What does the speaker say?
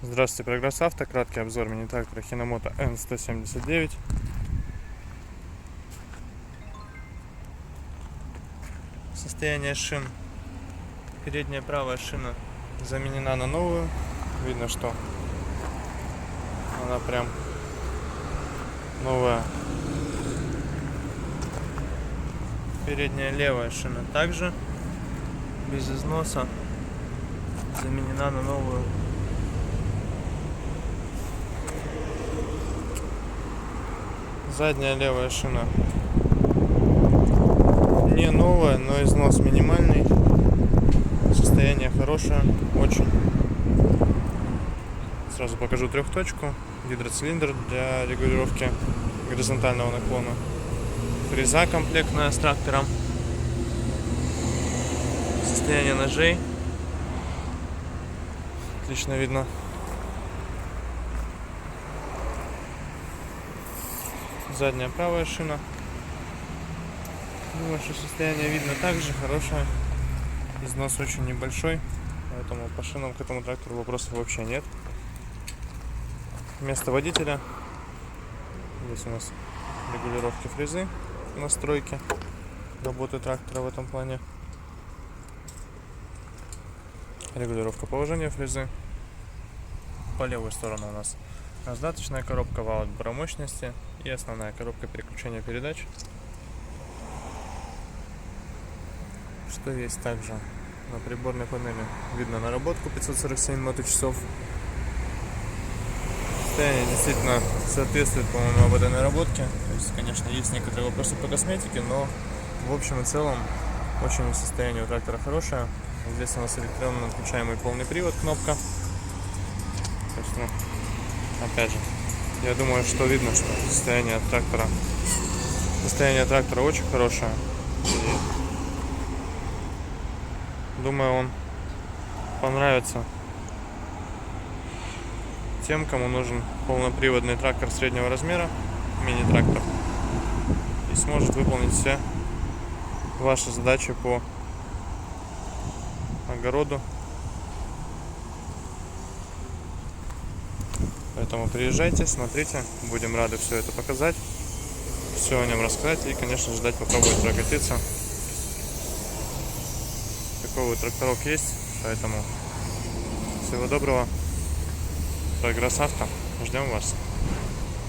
Здравствуйте, Прогресс Авто. Краткий обзор мини-трактора Хиномото N179. Состояние шин. Передняя правая шина заменена на новую. Видно, что она прям новая. Передняя левая шина также без износа заменена на новую. Задняя левая шина не новая, но износ минимальный. Состояние хорошее, очень. Сразу покажу трехточку. Гидроцилиндр для регулировки горизонтального наклона. Фреза комплектная с трактором. Состояние ножей отлично видно. Задняя правая шина. Думаю, что состояние видно также хорошее. Износ очень небольшой, поэтому по шинам к этому трактору вопросов вообще нет. Место водителя. Здесь у нас регулировки фрезы, настройки работы трактора в этом плане. Регулировка положения фрезы. По левой стороне у нас раздаточная коробка, вал отбора мощности и основная коробка переключения передач. Что есть также на приборной панели? Видно наработку 547 моточасов. Состояние действительно соответствует, по-моему, об этой наработке. То есть, конечно, есть некоторые вопросы по косметике, но в общем и целом очень состояние у трактора хорошее. Здесь у нас электронно отключаемый полный привод, кнопка. То есть, опять же, я думаю, что видно, что состояние трактора очень хорошее. И думаю, он понравится тем, кому нужен полноприводный трактор среднего размера, мини-трактор, и сможет выполнить все ваши задачи по огороду. Поэтому приезжайте, смотрите, будем рады все это показать, все о нем рассказать и, конечно, ждать попробовать прокатиться. Такой вот тракторок есть, поэтому всего доброго. Прогресс Авто, ждем вас.